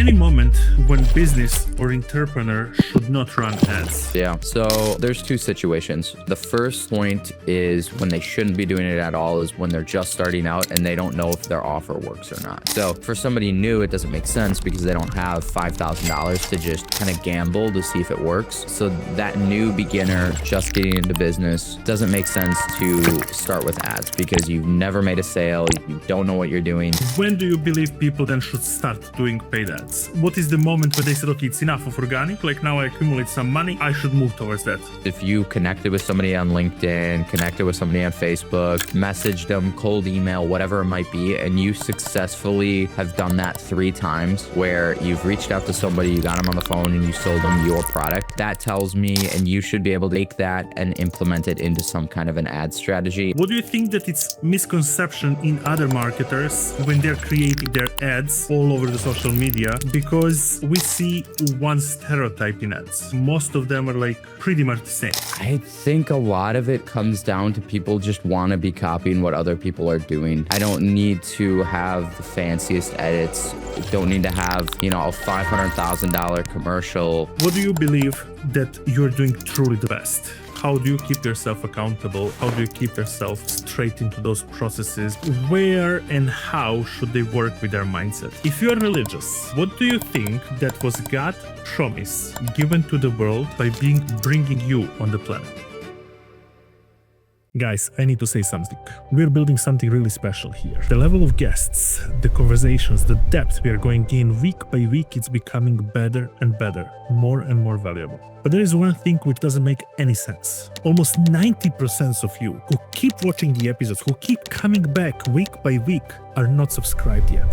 any moment when business or entrepreneur should not run ads? Yeah, so there's two situations. The first point is when they shouldn't be doing it at all is when they're just starting out and they don't know if their offer works or not. So for somebody new, it doesn't make sense because they don't have $5,000 to just kind of gamble to see if it works. So that new beginner just getting into business doesn't make sense to start with ads because you've never made a sale, you don't know what you're doing. When do you believe people then should start doing paid ads? What is the moment where they said, okay, it's enough of organic, like now I accumulate some money, I should move towards that? If you connected with somebody on LinkedIn, connected with somebody on Facebook, messaged them, cold email, whatever it might be, and you successfully have done that 3 times where you've reached out to somebody, you got them on the phone and you sold them your product, that tells me, and you should be able to take that and implement it into some kind of an ad strategy. What do you think that it's misconception in other marketers when they're creating their ads all over the social media? Because we see one stereotype in ads. Most of them are like pretty much the same. I think a lot of it comes down to people just want to be copying what other people are doing. I don't need to have the fanciest edits. Don't need to have, a $500,000 commercial. What do you believe that you're doing truly the best? How do you keep yourself accountable? How do you keep yourself straight into those processes? Where and how should they work with their mindset? If you are religious, what do you think that was God's promise given to the world by bringing you on the planet? Guys, I need to say something. We're building something really special here. The level of guests, the conversations, the depth we are going in week by week, it's becoming better and better, more and more valuable. But there is one thing which doesn't make any sense. Almost 90% of you who keep watching the episodes, who keep coming back week by week, are not subscribed yet.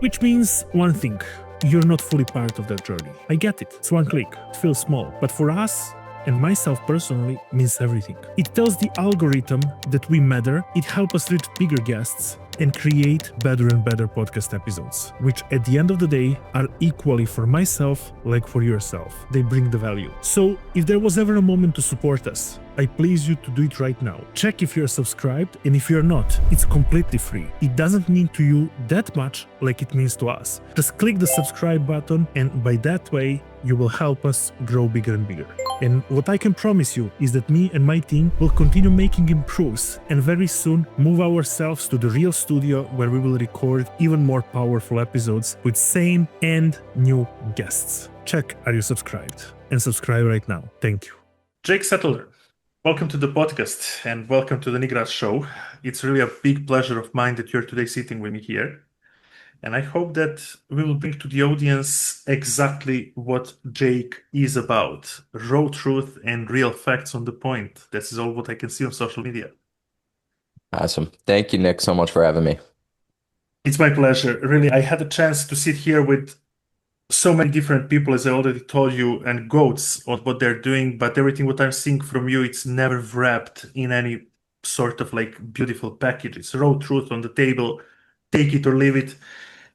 Which means one thing, you're not fully part of that journey. I get it, it's one click, it feels small, but for us, and myself personally, means everything. It tells the algorithm that we matter, it helps us reach bigger guests and create better and better podcast episodes, which at the end of the day are equally for myself like for yourself. They bring the value. So if there was ever a moment to support us, I please you to do it right now. Check if you're subscribed, and if you're not, it's completely free. It doesn't mean to you that much like it means to us. Just click the subscribe button, and by that way, you will help us grow bigger and bigger. And what I can promise you is that me and my team will continue making improves and very soon move ourselves to the real studio where we will record even more powerful episodes with same and new guests. Check, are you subscribed? And subscribe right now. Thank you. Jake Setterlun, welcome to the podcast and welcome to the NGrS show. It's really a big pleasure of mine that you're today sitting with me here. And I hope that we will bring to the audience exactly what Jake is about. Raw truth and real facts on the point. This is all what I can see on social media. Awesome. Thank you, Nick, so much for having me. It's my pleasure. Really, I had a chance to sit here with so many different people, as I already told you, and goats on what they're doing. But everything what I'm seeing from you, it's never wrapped in any sort of like beautiful package. It's raw truth on the table. Take it or leave it.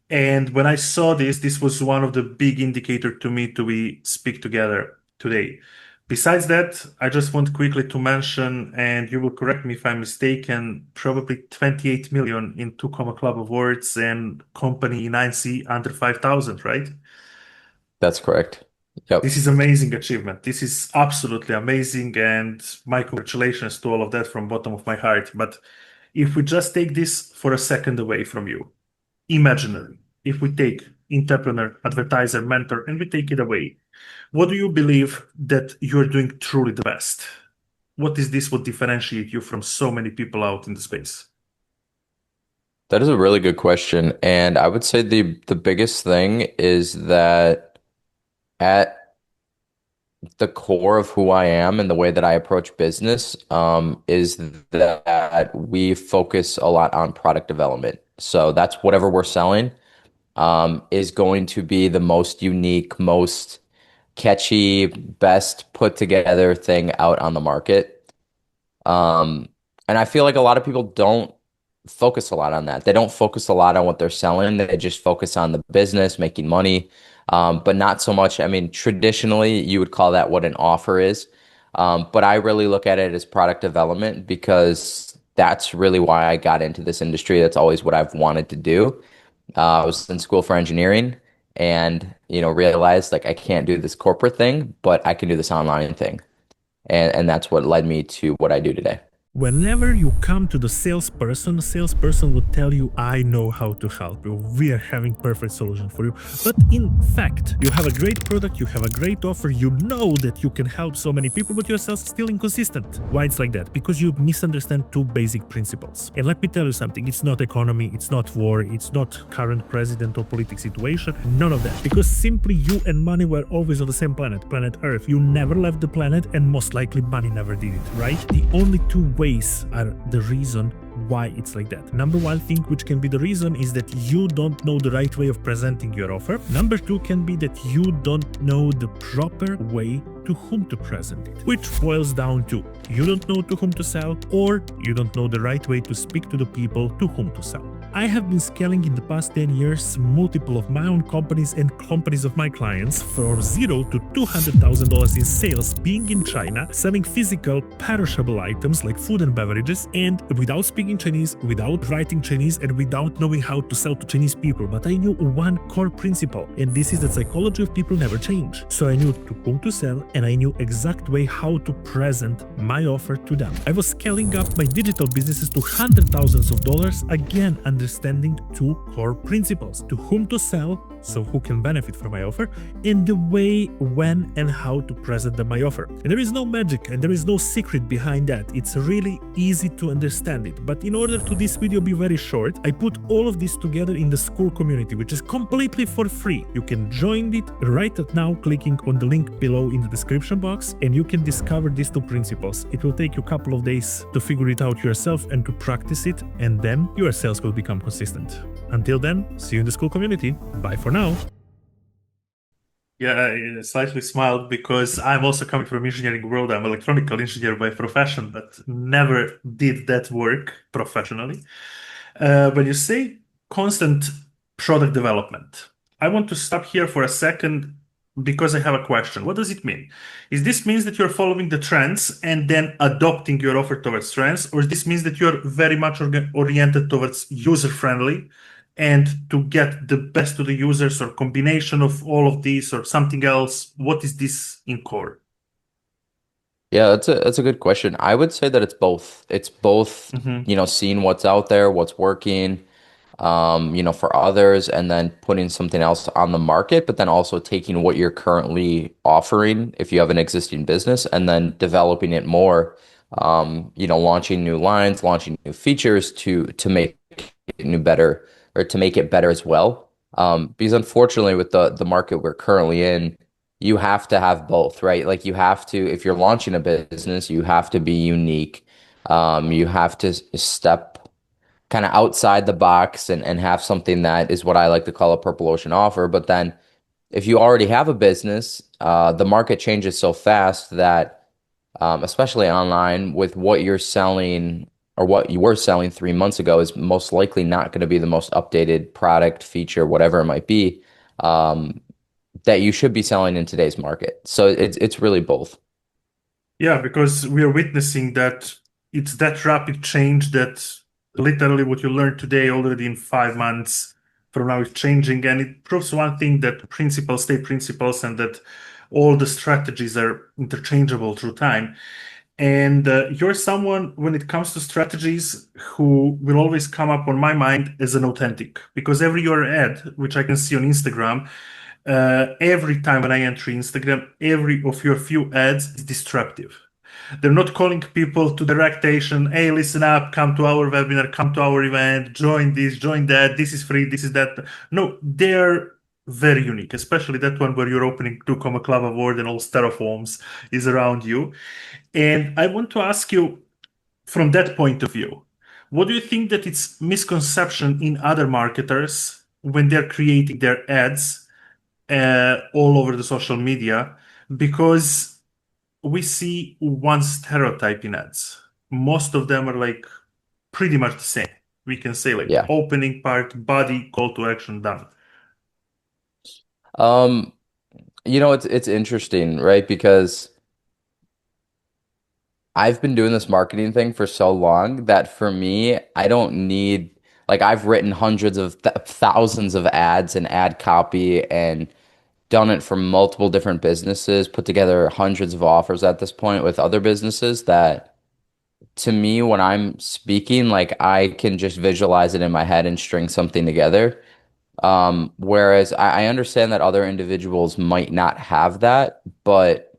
And when I saw this was one of the big indicators to me to we speak together today. Besides that, I just want quickly to mention, and you will correct me if I'm mistaken, probably 28 million in 2 Comma Club awards and company in 9C under 5,000, right? That's correct. Yep. This is amazing achievement. This is absolutely amazing, and my congratulations to all of that from bottom of my heart. But if we just take this for a second away from you, imaginary, if we take entrepreneur, advertiser, mentor, and we take it away, what do you believe that you're doing truly the best? What is this what differentiate you from so many people out in the space? That is a really good question. And I would say the biggest thing is that at the core of who I am and the way that I approach business is that we focus a lot on product development. So that's whatever we're selling is going to be the most unique, most catchy, best put together thing out on the market. And I feel like a lot of people don't focus a lot on that. They don't focus a lot on what they're selling. They just focus on the business, making money, but not so much. I mean, traditionally, you would call that what an offer is. But I really look at it as product development because that's really why I got into this industry. That's always what I've wanted to do. I was in school for engineering, and realized like I can't do this corporate thing, but I can do this online thing. And that's what led me to what I do today. Whenever you come to the salesperson will tell you, I know how to help you. We are having perfect solution for you. But in fact, you have a great product, you have a great offer, you know that you can help so many people, but yourself still inconsistent. Why it's like that? Because you misunderstand two basic principles. And let me tell you something, it's not economy, it's not war, it's not current president or political situation, none of that. Because simply you and money were always on the same planet, planet Earth. You never left the planet and most likely money never did it, right? The only two ways are the reason why it's like that. Number one thing which can be the reason is that you don't know the right way of presenting your offer. Number two can be that you don't know the proper way to whom to present it, which boils down to you don't know to whom to sell, or you don't know the right way to speak to the people to whom to sell. I have been scaling in the past 10 years multiple of my own companies and companies of my clients from $0 to $200,000 in sales, being in China, selling physical perishable items like food and beverages, and without speaking Chinese, without writing Chinese, and without knowing how to sell to Chinese people. But I knew one core principle, and this is that psychology of people never change. So I knew to whom to sell, and I knew exact way how to present my offer to them. I was scaling up my digital businesses to hundred thousands of dollars, again understanding two core principles: to whom to sell, so who can benefit from my offer, and the way, when, and how to present them my offer. And there is no magic and there is no secret behind that. It's really easy to understand it. But in order to this video be very short, I put all of this together in the school community, which is completely for free. You can join it right now, clicking on the link below in the description box, and you can discover these two principles. It will take you a couple of days to figure it out yourself and to practice it, and then your sales will become consistent. Until then, see you in the school community. Bye for now. Yeah, I slightly smiled because I'm also coming from engineering world. I'm an electronical engineer by profession, but never did that work professionally. When you say constant product development, I want to stop here for a second because I have a question. What does it mean? Is this means that you're following the trends and then adopting your offer towards trends, or this means that you're very much oriented towards user-friendly and to get the best to the users, or combination of all of these, or something else? What is this in core? Yeah, that's a good question. I would say that it's both. It's both, Mm-hmm. seeing what's out there, what's working, for others, and then putting something else on the market, but then also taking what you're currently offering if you have an existing business and then developing it more, launching new lines, launching new features to make it new better, or to make it better as well. Because unfortunately with the market we're currently in, you have to have both, right? Like you have to, if you're launching a business, you have to be unique. You have to step kind of outside the box and have something that is what I like to call a purple ocean offer. But then if you already have a business, the market changes so fast that, especially online, with what you're selling or what you were selling 3 months ago is most likely not going to be the most updated product, feature, whatever it might be, that you should be selling in today's market. So it's really both. Yeah, because we are witnessing that it's that rapid change that literally what you learned today already in 5 months from now is changing. And it proves one thing, that principles stay principles and that all the strategies are interchangeable through time. And you're someone, when it comes to strategies, who will always come up on my mind as an authentic, because every your ad, which I can see on Instagram, every time when I enter Instagram, every of your few ads is disruptive. They're not calling people to direct action. Hey, listen up, come to our webinar, come to our event, join this, join that. This is free, this is that. No, they're very unique, especially that one where you're opening to Comma Club Award and all styrofoams is around you. And I want to ask you, from that point of view, what do you think that it's misconception in other marketers when they're creating their ads all over the social media? Because we see one stereotype in ads. Most of them are like pretty much the same. We can say like Yeah. opening part, body, call to action, done. Um, it's interesting, right? Because I've been doing this marketing thing for so long that for me, I don't need Like I've written hundreds of th thousands of ads and ad copy and done it for multiple different businesses, put together hundreds of offers at this point with other businesses that to me, when I'm speaking, like I can just visualize it in my head and string something together. Whereas I understand that other individuals might not have that, but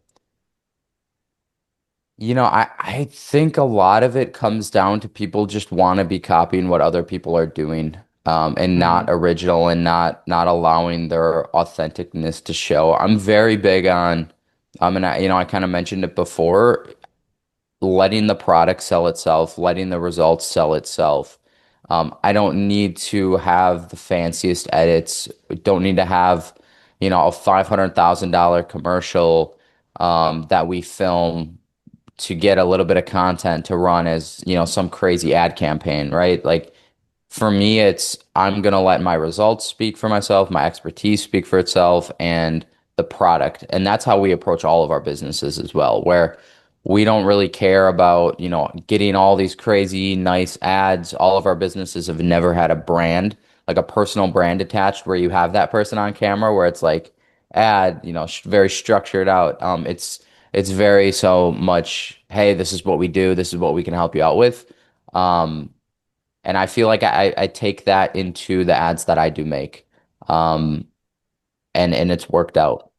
I think a lot of it comes down to people just want to be copying what other people are doing, and not Mhm. original and not allowing their authenticness to show. I'm very big on, and I kind of mentioned it before, letting the product sell itself, letting the results sell itself. I don't need to have the fanciest edits. Don't need to have, a $500,000 commercial that we film to get a little bit of content to run as, some crazy ad campaign, right? Like for me, it's I'm gonna let my results speak for myself, my expertise speak for itself, and the product. And that's how we approach all of our businesses as well, where we don't really care about, getting all these crazy nice ads. All of our businesses have never had a brand, like a personal brand attached where you have that person on camera where it's like ad, very structured out. It's very so much, hey, this is what we do, this is what we can help you out with. Um, and I feel like I take that into the ads that I do make. Um, and it's worked out.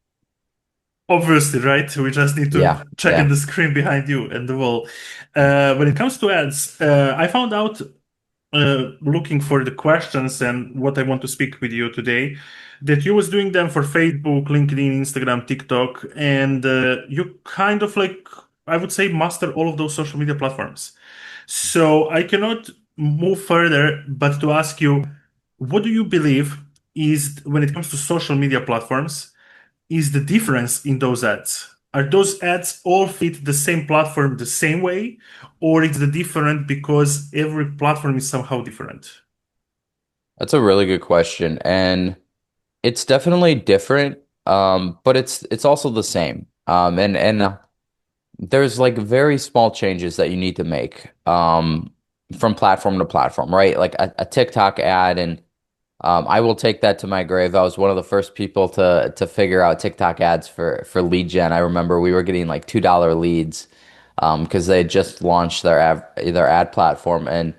Obviously, right? We just need to Yeah, check in yeah. the screen behind you and the wall. When it comes to ads, I found out looking for the questions and what I want to speak with you today, that you was doing them for Facebook, LinkedIn, Instagram, TikTok, and you kind of like, I would say, master all of those social media platforms. So I cannot move further but to ask you, what do you believe is when it comes to social media platforms? Is the difference in those ads? Are those ads all fit the same platform the same way, or it's the different because every platform is somehow different? That's a really good question. And it's definitely different, but it's also the same. And there's like very small changes that you need to make from platform to platform, right? Like a TikTok ad, and I will take that to my grave. I was one of the first people to figure out TikTok ads for lead gen. I remember we were getting like $2 leads because they had just launched their ad platform. And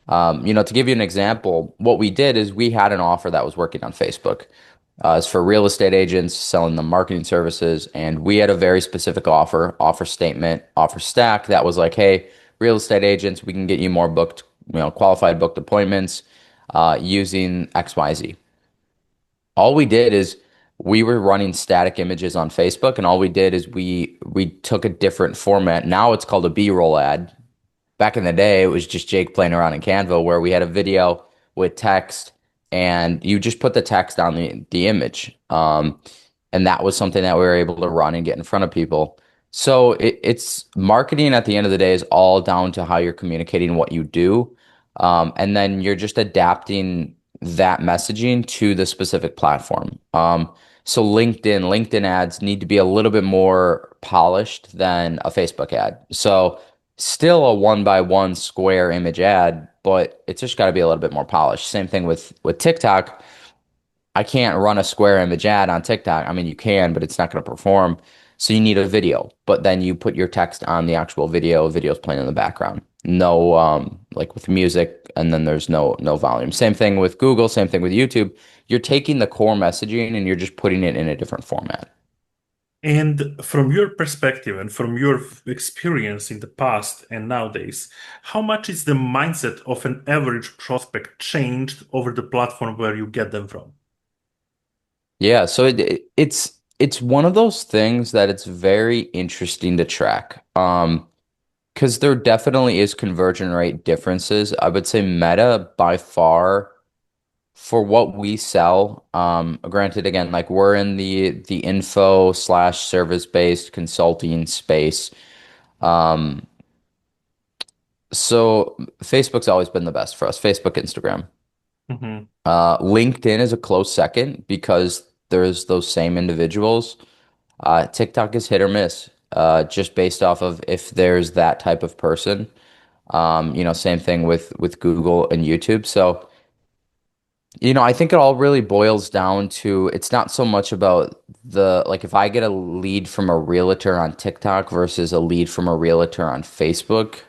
to give you an example, what we did is we had an offer that was working on Facebook. It's for real estate agents selling them marketing services, and we had a very specific offer statement, offer stack that was like, "Hey, real estate agents, we can get you more booked, qualified booked appointments using XYZ." All we did is we were running static images on Facebook, and all we did is we took a different format. Now it's called a B-roll ad. Back in the day, it was just Jake playing around in Canva where we had a video with text and you just put the text on the image. And that was something that we were able to run and get in front of people. So it's marketing at the end of the day is all down to how you're communicating what you do. And then you're just adapting that messaging to the specific platform. So LinkedIn ads need to be a little bit more polished than a Facebook ad. So still a one by one square image ad, but it's just got to be a little bit more polished. Same thing with TikTok. I can't run a square image ad on TikTok. I mean, you can, but it's not going to perform. So you need a video, but then you put your text on the actual video. Video's playing in the background. No, like with music, and then there's no volume. Same thing with Google. Same thing with YouTube. You're taking the core messaging and you're just putting it in a different format. And from your perspective and from your experience in the past and nowadays, how much is the mindset of an average prospect changed over the platform where you get them from? Yeah, so it's one of those things that it's very interesting to track. Because there definitely is conversion rate differences. I would say Meta by far for what we sell, granted again, like we're in the info slash service based consulting space. Um, so Facebook's always been the best for us, Facebook, Instagram. Mhm. LinkedIn is a close second because there's those same individuals. TikTok is hit or miss, just based off of if there's that type of person. Same thing with Google and YouTube. So I think it all really boils down to it's not so much about like if I get a lead from a realtor on TikTok versus a lead from a realtor on Facebook,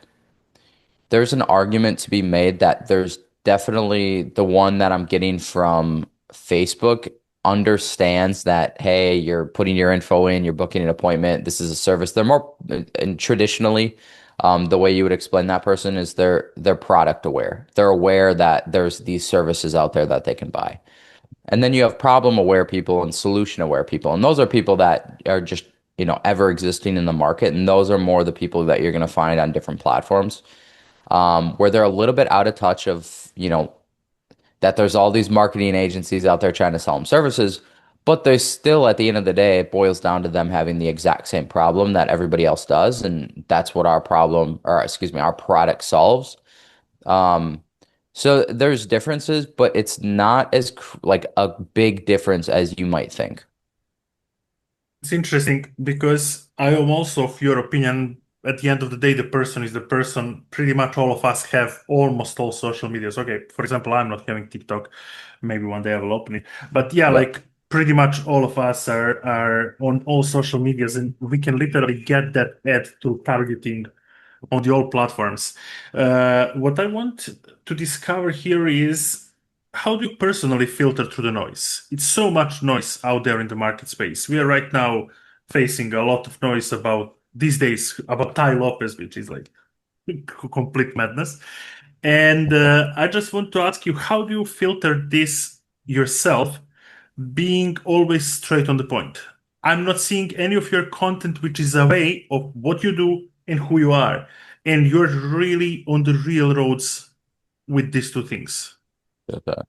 there's an argument to be made that there's definitely the one that I'm getting from Facebook understands that, hey, you're putting your info in, you're booking an appointment, this is a service. They're more, and traditionally, the way you would explain that person is they're product aware. They're aware that there's these services out there that they can buy. And then you have problem aware people and solution aware people. And those are people that are just, ever existing in the market. And those are more the people that you're going to find on different platforms, where they're a little bit out of touch of, that there's all these marketing agencies out there trying to sell them services, but they still, at the end of the day, it boils down to them having the exact same problem that everybody else does. And that's what our problem, or excuse me, our product solves. Um, so there's differences, but it's not as like a big difference as you might think. It's interesting because I am also of your opinion. At the end of the day, the person is the person. Pretty much all of us have almost all social medias. Okay, for example, I'm not having TikTok. Maybe one day I will open it. But yeah, Yeah. like pretty much all of us are on all social medias, and we can literally get that ad through targeting on the all platforms. What I want to discover here is how do you personally filter through the noise? It's so much noise out there in the market space. We are right now facing a lot of noise about these days about Tai Lopez, which is like complete madness. And I just want to ask you, how do you filter this yourself, being always straight on the point? I'm not seeing any of your content which is away of what you do and who you are. And you're really on the real roads with these two things. Okay.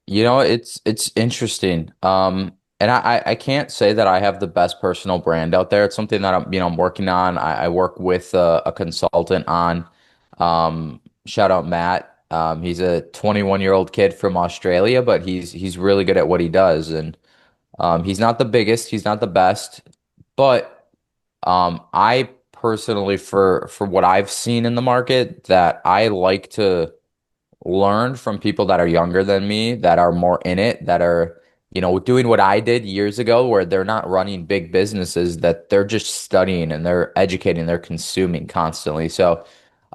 It's interesting. And I can't say that I have the best personal brand out there. It's something that I'm working on. I work with a consultant on. Shout out Matt. He's a 21-year-old kid from Australia, but he's really good at what he does. And he's not the biggest, he's not the best, but I personally, for what I've seen in the market, that I like to learn from people that are younger than me, that are more in it, that are, doing what I did years ago, where they're not running big businesses, that they're just studying and they're educating, they're consuming constantly. So,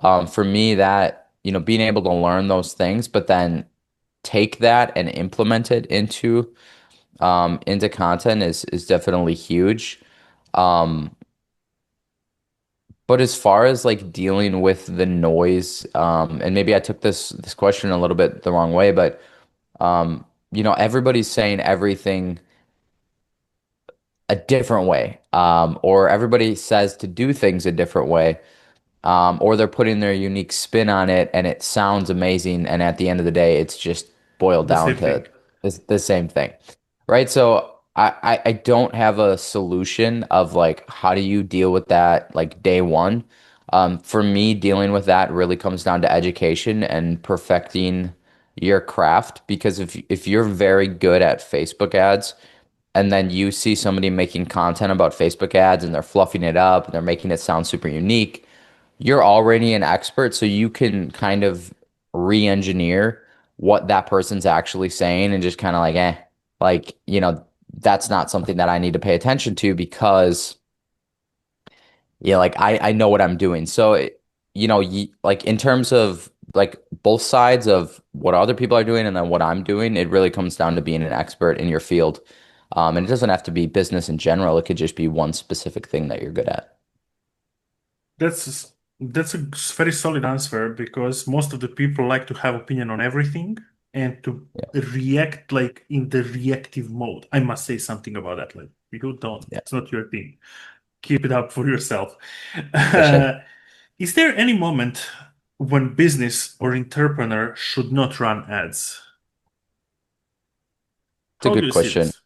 for me, that, being able to learn those things, but then take that and implement it into content is definitely huge. Um, but as far as like dealing with the noise, and maybe I took this question a little bit the wrong way, but everybody's saying everything a different way, or everybody says to do things a different way, or they're putting their unique spin on it, and it sounds amazing, and at the end of the day, it's just boiled The down same to thing. the same thing, right? So I don't have a solution of like how do you deal with that like day one. For me, dealing with that really comes down to education and perfecting your craft, because if you're very good at Facebook ads, and then you see somebody making content about Facebook ads and they're fluffing it up and they're making it sound super unique, you're already an expert, so you can kind of re-engineer what that person's actually saying and just kind of like, like, that's not something that I need to pay attention to because, yeah, like I know what I'm doing. So, like in terms of like both sides of what other people are doing and then what I'm doing, it really comes down to being an expert in your field. And it doesn't have to be business in general. It could just be one specific thing that you're good at. That's a very solid answer because most of the people like to have opinion on everything and to Yeah. react like in the reactive mode. I must say something about that. Like you don't, Yeah, it's not your thing. Keep it up for yourself. for sure. Is there any moment when business or entrepreneur should not run ads? It's a How do good you see question. this?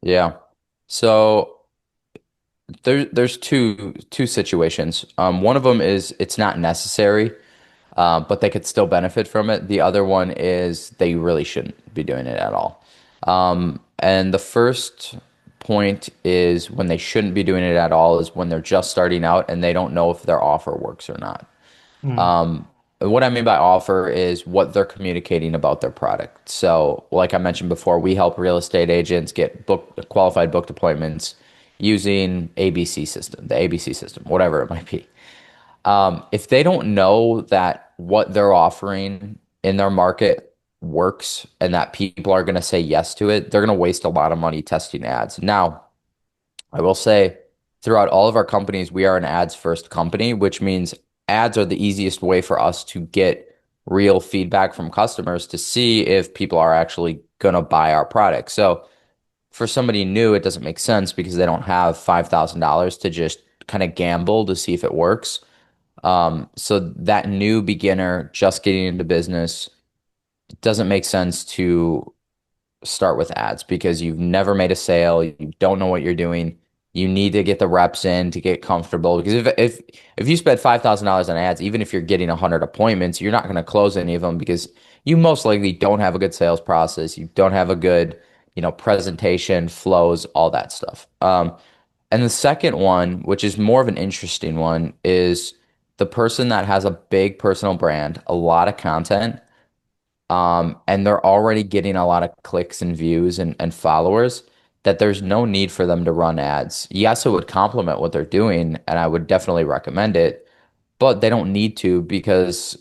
Yeah. So there's two situations. One of them is it's not necessary, but they could still benefit from it. The other one is they really shouldn't be doing it at all. And the first point is when they shouldn't be doing it at all is when they're just starting out and they don't know if their offer works or not. Hmm. what I mean by offer is what they're communicating about their product. So, like I mentioned before, we help real estate agents get qualified booked appointments using ABC system, the ABC system, whatever it might be. If they don't know that what they're offering in their market works and that people are going to say yes to it, they're going to waste a lot of money testing ads. Now, I will say throughout all of our companies, we are an ads first company, which means ads are the easiest way for us to get real feedback from customers to see if people are actually going to buy our product. So for somebody new, it doesn't make sense because they don't have $5,000 to just kind of gamble to see if it works. So that new beginner just getting into business, it doesn't make sense to start with ads because you've never made a sale, you don't know what you're doing. You need to get the reps in to get comfortable because if you spend $5,000 on ads, even if you're getting 100 appointments, you're not going to close any of them because you most likely don't have a good sales process, you don't have a good, presentation, flows, all that stuff. And the second one, which is more of an interesting one, is the person that has a big personal brand, a lot of content, and they're already getting a lot of clicks and views and followers, that there's no need for them to run ads. Yes, it would complement what they're doing, and I would definitely recommend it, but they don't need to because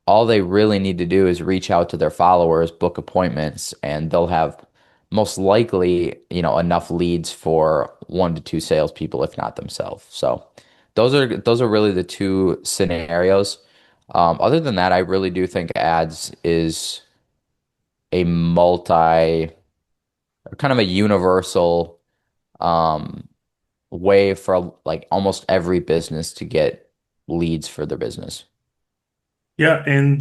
all they really need to do is reach out to their followers, book appointments, and they'll have most likely, enough leads for 1 to 2 salespeople, if not themselves. So those are really the two scenarios. Other than that, I really do think ads is a kind of a universal um, way for like almost every business to get leads for their business. Yeah, and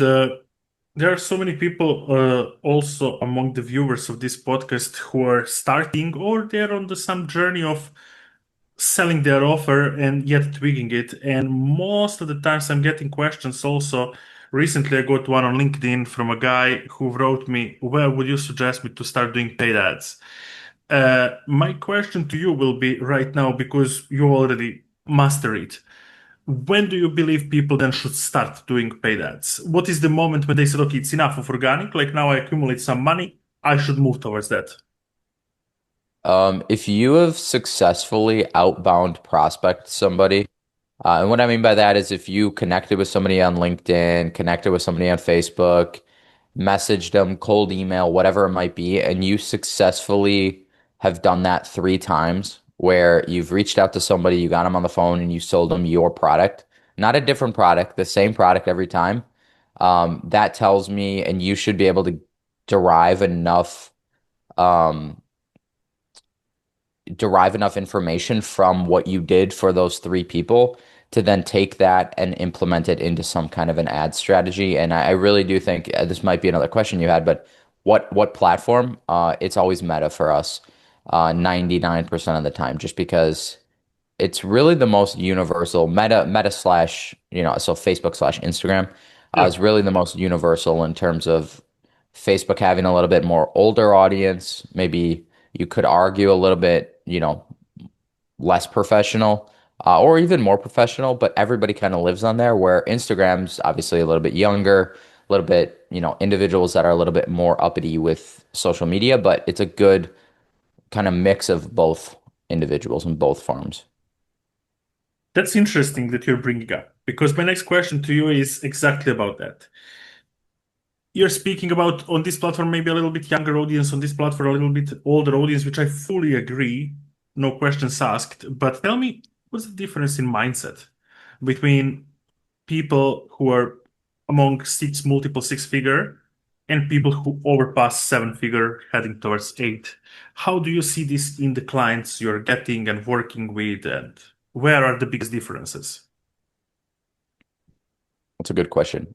there are so many people also among the viewers of this podcast who are starting or they're on some journey of selling their offer and yet tweaking it. And most of the times I'm getting questions also. Recently, I got one on LinkedIn from a guy who wrote me, where would you suggest me to start doing paid ads? My question to you will be right now, because you already master it. When do you believe people then should start doing paid ads? What is the moment when they said, okay, it's enough of organic, like now I accumulate some money, I should move towards that? If you have successfully outbound prospect somebody, and what I mean by that is if you connected with somebody on LinkedIn, connected with somebody on Facebook, messaged them, cold email, whatever it might be, and you successfully have done that 3 times where you've reached out to somebody, you got them on the phone, and you sold them your product, not a different product, the same product every time. That tells me, and you should be able to derive enough. Um, derive enough information from what you did for those 3 people to then take that and implement it into some kind of an ad strategy. And I really do think this might be another question you had, but what platform? It's always Meta for us, 99% of the time, just because it's really the most universal Meta slash, so Facebook slash Instagram Yeah. is really the most universal in terms of Facebook having a little bit more older audience. Maybe you could argue a little bit, less professional, or even more professional, but everybody kind of lives on there, where Instagram's obviously a little bit younger, a little bit, individuals that are a little bit more uppity with social media, but it's a good kind of mix of both individuals and both farms. That's interesting that you're bringing up, because my next question to you is exactly about that. You're speaking about on this platform, maybe a little bit younger audience, on this platform, a little bit older audience, which I fully agree, no questions asked. But tell me, what's the difference in mindset between people who are among multiple six figure and people who overpass seven figure heading towards eight? How do you see this in the clients you're getting and working with, and where are the biggest differences? That's a good question.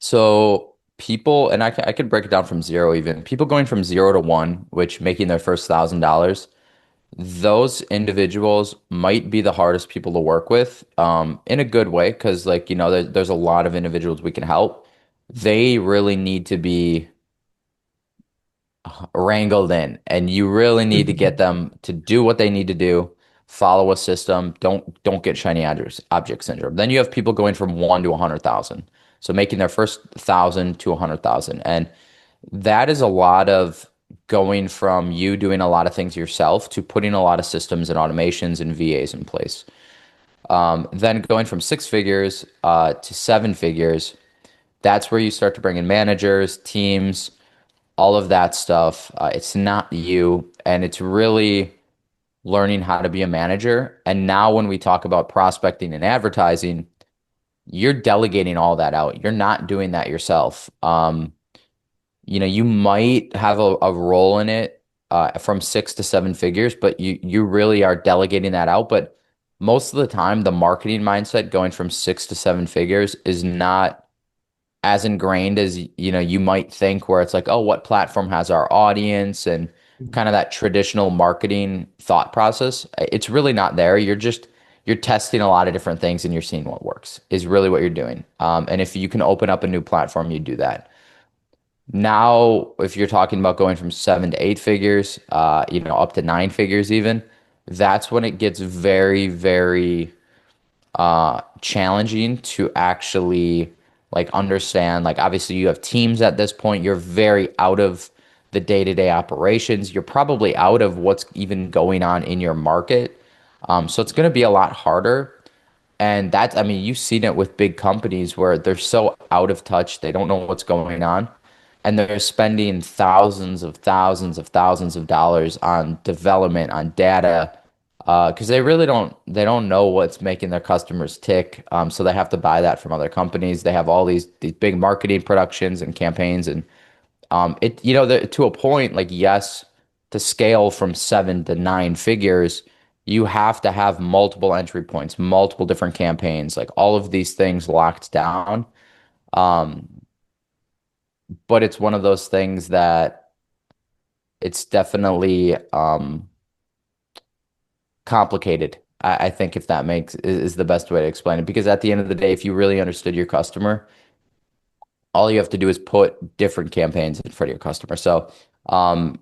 So people, and I could break it down from zero even. People going from 0 to 1, which making their first $1,000, those individuals might be the hardest people to work with, in a good way, because like, there's a lot of individuals we can help. They really need to be wrangled in, and you really need to get them to do what they need to do, follow a system, don't get shiny object syndrome. Then you have people going from 1 to 100,000. So making their first 1,000 to 100,000. And that is a lot of going from you doing a lot of things yourself to putting a lot of systems and automations and VAs in place. Then going from six figures to seven figures, that's where you start to bring in managers, teams, all of that stuff. It's not you, and it's really learning how to be a manager. And now, when we talk about prospecting and advertising, you're delegating all that out. You're not doing that yourself. You might have a role in it from six to seven figures, but you really are delegating that out. But most of the time, the marketing mindset going from six to seven figures is not as ingrained as you might think, where it's like, oh, what platform has our audience, and kind of that traditional marketing thought process. It's really not there. You're testing a lot of different things and you're seeing what works is really what you're doing. And if you can open up a new platform, you do that. Now, if you're talking about going from seven to eight figures, up to nine figures even, that's when it gets very, very challenging to actually like understand. Like obviously you have teams at this point. You're very out of the day-to-day operations. You're probably out of what's even going on in your market. So it's going to be a lot harder. And that's, I mean, you've seen it with big companies where they're so out of touch, they don't know what's going on. And they're spending thousands of dollars on development, on data, because they don't know what's making their customers tick. So they have to buy that from other companies. They have all these big marketing productions and campaigns, and to a point, like yes, to scale from seven to nine figures, you have to have multiple entry points, multiple different campaigns, like all of these things locked down. Um, but it's one of those things that it's definitely complicated. I think if that makes is the best way to explain it. Because at the end of the day, if you really understood your customer, all you have to do is put different campaigns in front of your customer. So, um,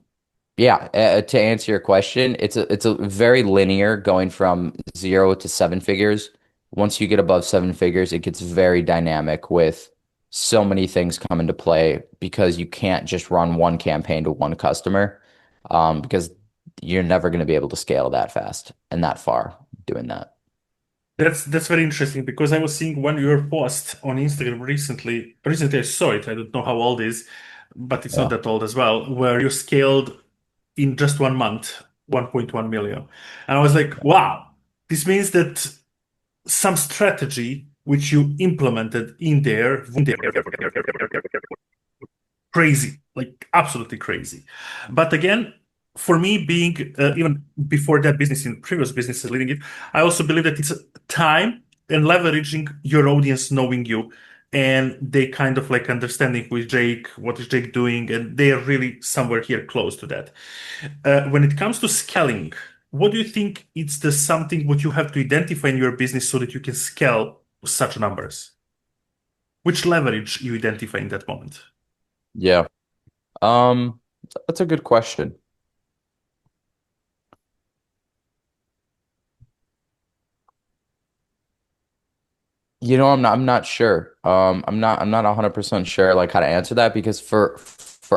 yeah, to answer your question, it's a very linear going from 0 to seven figures. Once you get above seven figures, it gets very dynamic with so many things come into play because you can't just run one campaign to one customer, because you're never going to be able to scale that fast and that far doing that. That's very interesting because I was seeing one of your post on Instagram recently. Recently, I saw it. I don't know how old it is, but it's not Yeah. that old as well, where you scaled in just 1 month, 1.1 million. And I was like, wow, this means that some strategy which you implemented in there, crazy, like absolutely crazy. But again, for me, being even before that business, in previous businesses leading it, I also believe that it's time and leveraging your audience knowing you, and they kind of like understanding who is Jake, what is Jake doing, and they are really somewhere here close to that. When it comes to scaling, what do you think it's the something what you have to identify in your business so that you can scale such numbers? Which leverage you identify in that moment? Yeah. Um, that's a good question. I'm not sure. I'm not 100% sure like how to answer that because for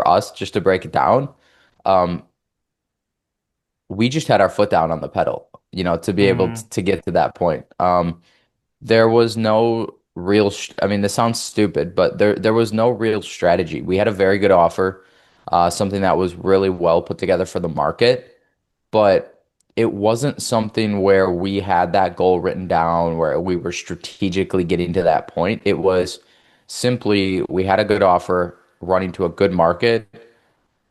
us just to break it down, um, we just had our foot down on the pedal, to be able Mm, to get to that point. There was no real, I mean, this sounds stupid, but there was no real strategy. We had a very good offer, something that was really well put together for the market, but it wasn't something where we had that goal written down, where we were strategically getting to that point. It was simply we had a good offer running to a good market.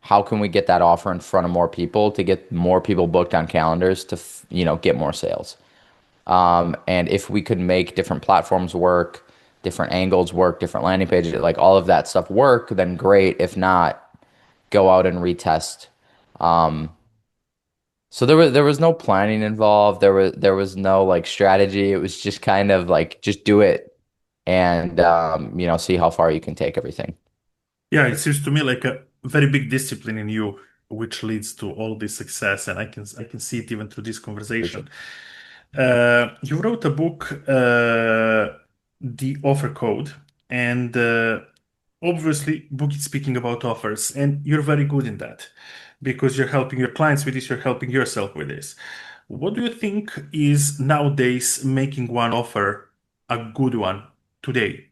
How can we get that offer in front of more people to get more people booked on calendars to, get more sales? And if we could make different platforms work, different angles work, different landing pages, like all of that stuff work, then great. If not, go out and retest. Um, so there was no planning involved. There was no like strategy. It was just kind of like just do it and see how far you can take everything. yeah, it seems to me like a very big discipline in you which leads to all this success, and I can see it even through this Appreciate conversation. it. You wrote a book, The Offer Code, and obviously, book is speaking about offers, and you're very good in that because you're helping your clients with this, you're helping yourself with this. What do you think is nowadays making one offer a good one today,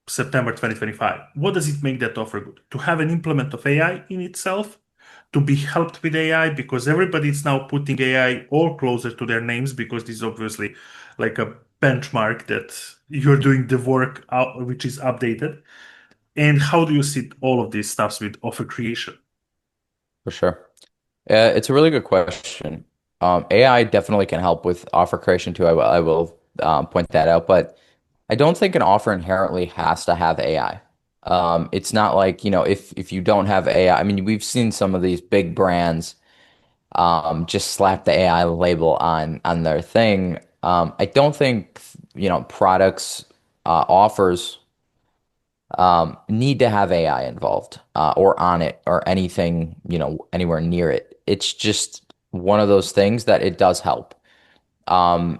September 2025? What does it make that offer good? To have an implement of AI in itself, to be helped with AI, because everybody is now putting AI all closer to their names because this is obviously like a benchmark that you're doing the work out, which is updated. And how do you see all of these stuffs with offer creation? For sure. It's a really good question. AI definitely can help with offer creation too. I will point that out, but I don't think an offer inherently has to have AI. It's not like, if you don't have AI, I mean, we've seen some of these big brands just slap the AI label on their thing. I don't think, products, offers need to have AI involved or on it or anything, anywhere near it. It's just one of those things that it does help. And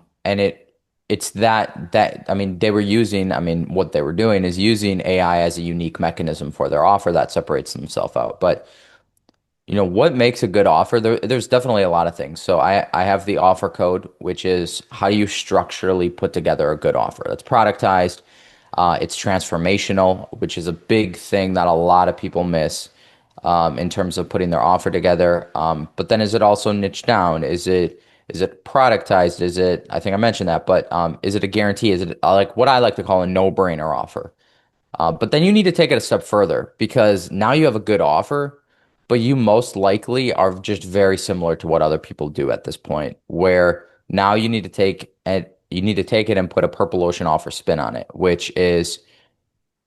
it's that I mean they were using I mean what they were doing is using AI as a unique mechanism for their offer that separates themselves out. But what makes a good offer? There's definitely a lot of things. So I have the offer code, which is how you structurally put together a good offer. That's productized. It's transformational, which is a big thing that a lot of people miss in terms of putting their offer together. But then is it also niche down? Is it productized? I think I mentioned that, but is it a guarantee? Is it like what I like to call a no-brainer offer? But then you need to take it a step further because now you have a good offer, but you most likely are just very similar to what other people do at this point, where now you need to take it and put a purple ocean offer spin on it, which is,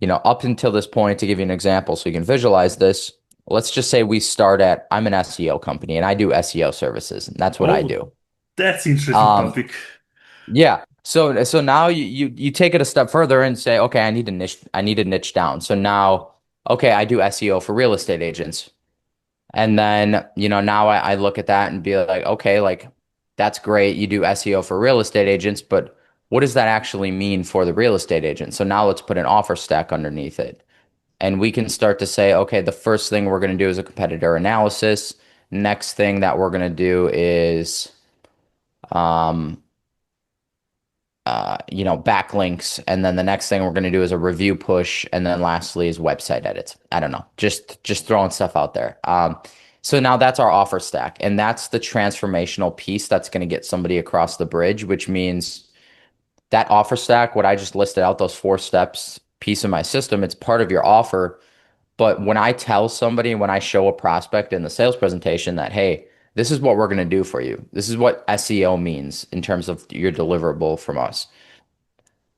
up until this point, to give you an example so you can visualize this, let's just say I'm an SEO company and I do SEO services, and that's what I Oh, do. that's interesting Um, topic. yeah. So now you take it a step further and say, okay, I need to niche down. So now, okay, I do SEO for real estate agents. And then, now I look at that and be like, okay, like that's great. You do SEO for real estate agents, but what does that actually mean for the real estate agent? So now let's put an offer stack underneath it. And we can start to say, okay, the first thing we're going to do is a competitor analysis. Next thing that we're going to do is um, backlinks. And then the next thing we're going to do is a review push. And then lastly is website edits. I don't know, just throwing stuff out there. So now that's our offer stack. And that's the transformational piece that's going to get somebody across the bridge, which means that offer stack, what I just listed out, those 4 steps piece of my system, it's part of your offer. But when I tell somebody, when I show a prospect in the sales presentation that, hey, this is what we're going to do for you. This is what SEO means in terms of your deliverable from us.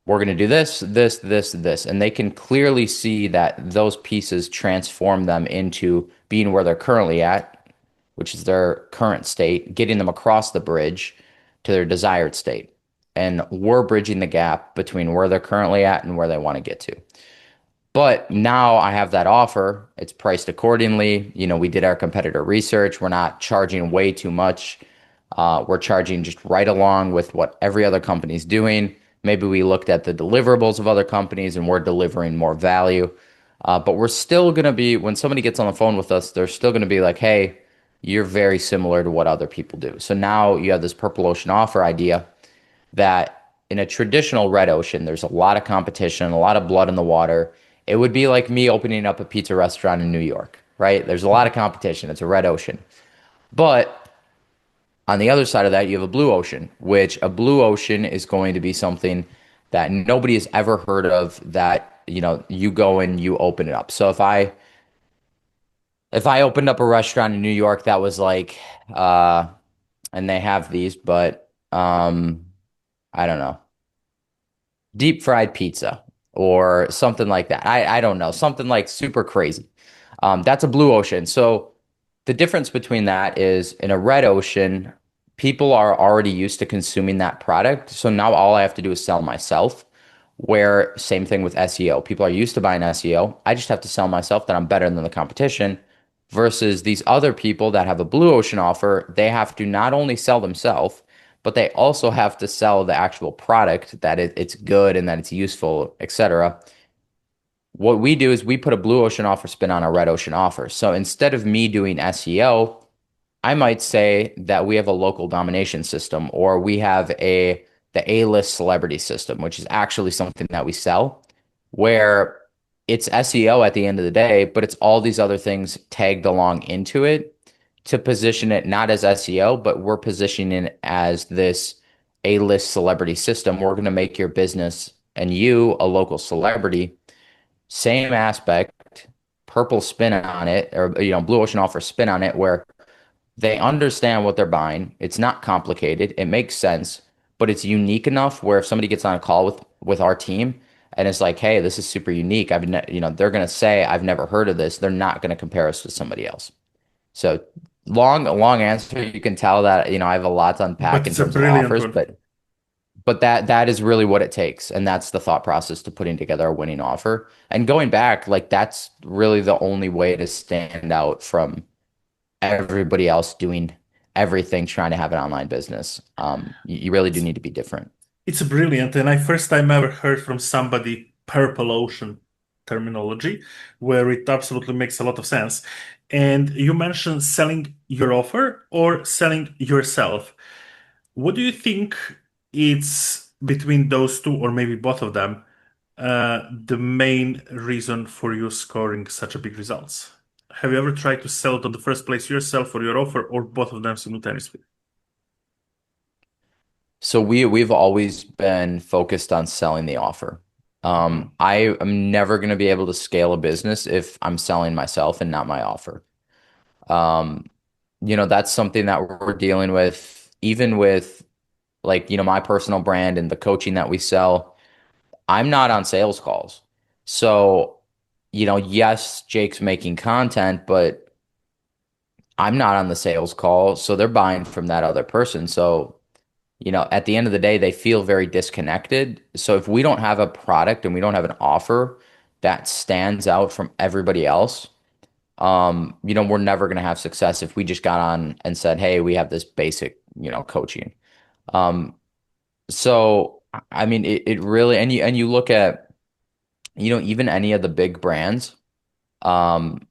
We're going to do this, this, this, this. And they can clearly see that those pieces transform them into being where they're currently at, which is their current state, getting them across the bridge to their desired state. And we're bridging the gap between where they're currently at and where they want to get to. But now I have that offer. It's priced accordingly. We did our competitor research. We're not charging way too much. We're charging just right along with what every other company's doing. Maybe we looked at the deliverables of other companies and we're delivering more value. But we're still going to be, when somebody gets on the phone with us, they're still going to be like, hey, you're very similar to what other people do. So now you have this purple ocean offer idea that in a traditional red ocean, there's a lot of competition, a lot of blood in the water. It would be like me opening up a pizza restaurant in New York, right? There's a lot of competition. It's a red ocean. But on the other side of that, you have a blue ocean, which a blue ocean is going to be something that nobody has ever heard of that, you go and you open it up. So if I opened up a restaurant in New York that was like and they have these, but I don't know, deep fried pizza or something like that. I don't know, something like super crazy. That's a blue ocean. So the difference between that is in a red ocean, people are already used to consuming that product. So now all I have to do is sell myself. Where same thing with SEO. People are used to buying SEO. I just have to sell myself that I'm better than the competition. versus these other people that have a blue ocean offer, they have to not only sell themselves, but they also have to sell the actual product that it's good and that it's useful, etc. What we do is we put a blue ocean offer spin on a red ocean offer. So instead of me doing SEO, I might say that we have a local domination system, or we have the A-list celebrity system, which is actually something that we sell, where it's SEO at the end of the day, but it's all these other things tagged along into it to position it not as SEO, but we're positioning it as this A-list celebrity system. We're going to make your business and you a local celebrity. Same aspect, purple spin on it, or blue ocean offer spin on it, where they understand what they're buying. It's not complicated. It makes sense, but it's unique enough where if somebody gets on a call with our team and it's like, "Hey, this is super unique." They're going to say, "I've never heard of this." They're not going to compare us to somebody else. So long answer. You can tell that, I have a lot to unpack But in it's a terms of brilliant offers, one. but that is really what it takes. And that's the thought process to putting together a winning offer. And going back, like that's really the only way to stand out from everybody else doing everything trying to have an online business. You really do need to be different. It's brilliant, and I first time ever heard from somebody purple ocean terminology, where it absolutely makes a lot of sense. And you mentioned selling your offer or selling yourself. What do you think it's between those two, or maybe both of them, the main reason for you scoring such a big results? Have you ever tried to sell it on the first place yourself or your offer, or both of them simultaneously? So we've always been focused on selling the offer. Mhm. I am never going to be able to scale a business if I'm selling myself and not my offer. Um, that's something that we're dealing with, even with like, my personal brand and the coaching that we sell. I'm not on sales calls. So, yes, Jake's making content, but I'm not on the sales call. So they're buying from that other person. So, at the end of the day, they feel very disconnected. So if we don't have a product and we don't have an offer that stands out from everybody else, we're never going to have success if we just got on and said, "Hey, we have this basic, coaching." Um, so I mean, it really, and you look at, even any of the big brands, um,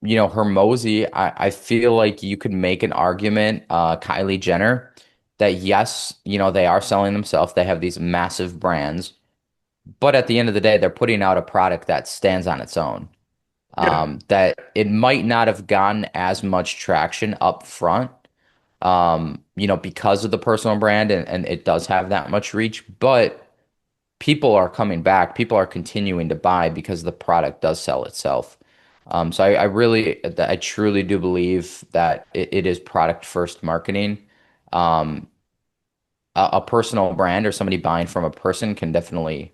Hermosi, I feel like you could make an argument, Kylie Jenner, that yes, they are selling themselves. They have these massive brands, but at the end of the day, they're putting out a product that stands on its own. Yeah. That it might not have gotten as much traction up front, because of the personal brand and it does have that much reach, but people are coming back. People are continuing to buy because the product does sell itself. So I truly do believe that it is product first marketing. Um, a personal brand or somebody buying from a person can definitely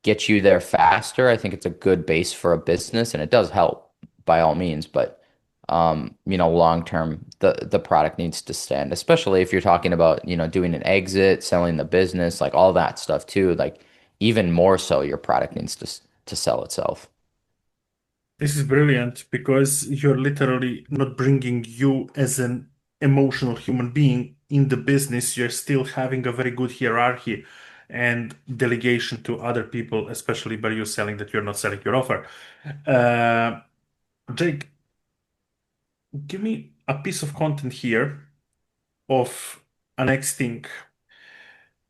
get you there faster. I think it's a good base for a business and it does help by all means, but long term, the product needs to stand, especially if you're talking about, doing an exit, selling the business, like all that stuff too. Like even more so, your product needs to sell itself. This is brilliant because you're literally not bringing you as an emotional human being in the business. You're still having a very good hierarchy and delegation to other people, especially by you selling that you're not selling your offer. Uh, Jake, give me a piece of content here of a next thing.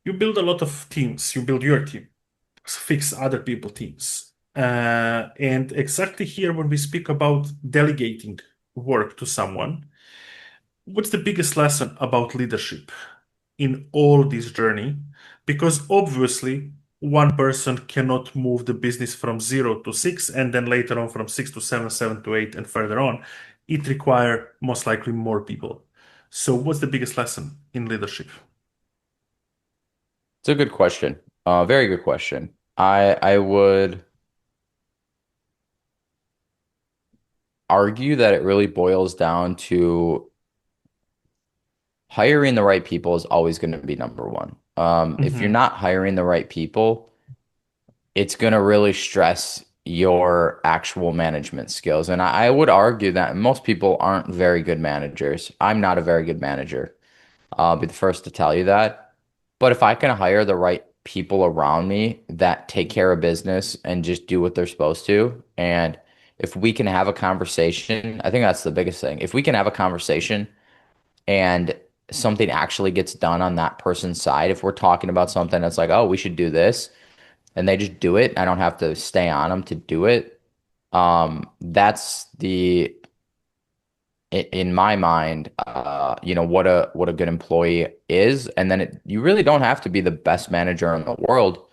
You build a lot of teams. You build your team, fix other people teams. And exactly here, when we speak about delegating work to someone, what's the biggest lesson about leadership in all this journey? Because obviously, one person cannot move the business from 0 to 6 and then later on from 6 to 7, 7 to 8, and further on. It requires most likely more people. So, what's the biggest lesson in leadership? It's a good question. Very good question. I would argue that it really boils down to hiring the right people is always going to be number one. If you're Hmm. not hiring the right people, it's going to really stress. your actual management skills. And I would argue that most people aren't very good managers. I'm not a very good manager. I'll be the first to tell you that. But if I can hire the right people around me that take care of business and just do what they're supposed to, and if we can have a conversation, I think that's the biggest thing. If we can have a conversation and something actually gets done on that person's side, if we're talking about something that's like, oh, we should do this, and they just do it, I don't have to stay on them to do it. That's in my mind, what a good employee is. And then you really don't have to be the best manager in the world. You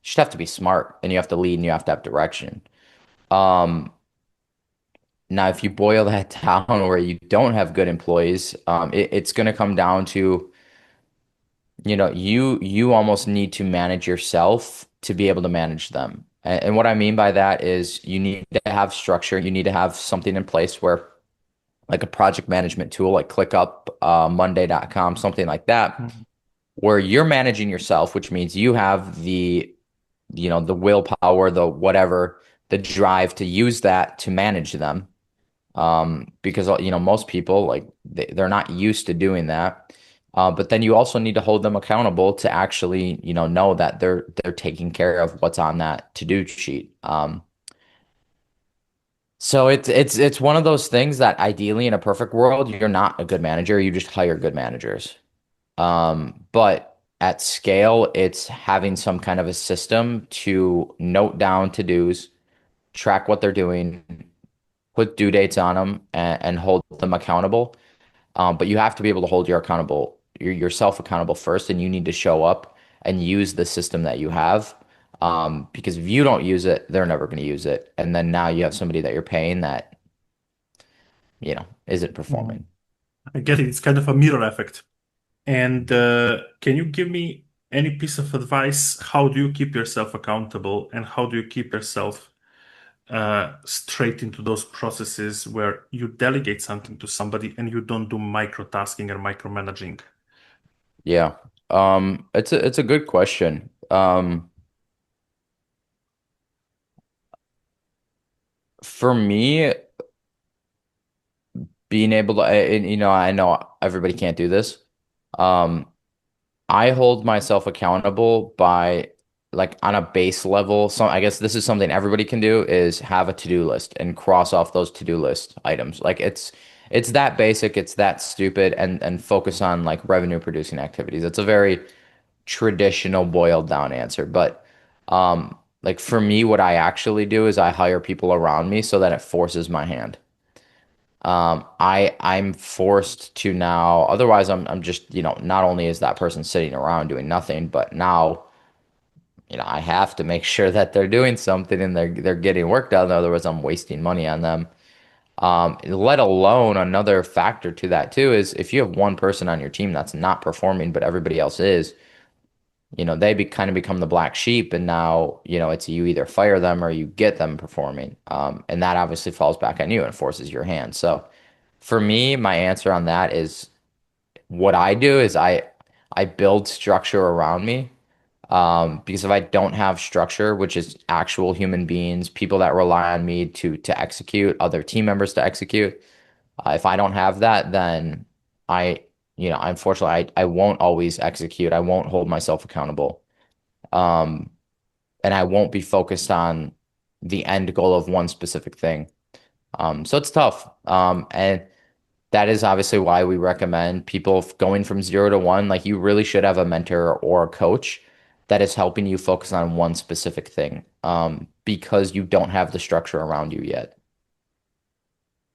just have to be smart and you have to lead and you have to have direction. Um, Now, if you boil that down where you don't have good employees, it's going to come down to, you almost need to manage yourself to be able to manage them. And what I mean by that is you need to have structure. You need to have something in place where like a project management tool like ClickUp, Monday.com, something like that, Mhm. where you're managing yourself, which means you have the willpower, the whatever, the drive to use that to manage them. Because most people like they're not used to doing that. But then you also need to hold them accountable to actually, know that they're taking care of what's on that to-do sheet. So it's one of those things that ideally in a perfect world, you're not a good manager, you just hire good managers. But at scale, it's having some kind of a system to note down to-dos, track what they're doing, put due dates on them, and hold them accountable. But you have to be able to hold yourself accountable first, and you need to show up and use the system that you have. Because if you don't use it, they're never going to use it. And then now you have somebody that you're paying that, isn't Mhm. performing. I get it. It's kind of a mirror effect. And can you give me any piece of advice? How do you keep yourself accountable and how do you keep yourself straight into those processes where you delegate something to somebody and you don't do micro-tasking or micromanaging? Yeah. It's a good question. For me, being able to, and, I know everybody can't do this. Um, I hold myself accountable by like on a base level. So I guess this is something everybody can do is have a to-do list and cross off those to-do list items. Like it's that basic, it's that stupid, and focus on like revenue producing activities. It's a very traditional boiled down answer. But like for me, what I actually do is I hire people around me so that it forces my hand. I'm forced to now, otherwise I'm just, not only is that person sitting around doing nothing, but now, I have to make sure that they're doing something and they're getting work done, otherwise I'm wasting money on them. Let alone another factor to that too is if you have one person on your team that's not performing, but everybody else is, they kind of become the black sheep, and now, it's you either fire them or you get them performing. And that obviously falls back on you and forces your hand. So for me, my answer on that is what I do is I build structure around me. Because if I don't have structure, which is actual human beings, people that rely on me to execute, other team members to execute, if I don't have that, then I, unfortunately, I won't always execute. I won't hold myself accountable. Um, and I won't be focused on the end goal of one specific thing. So it's tough. And that is obviously why we recommend people going from 0 to 1. Like you really should have a mentor or a coach that is helping you focus on one specific thing, because you don't have the structure around you yet.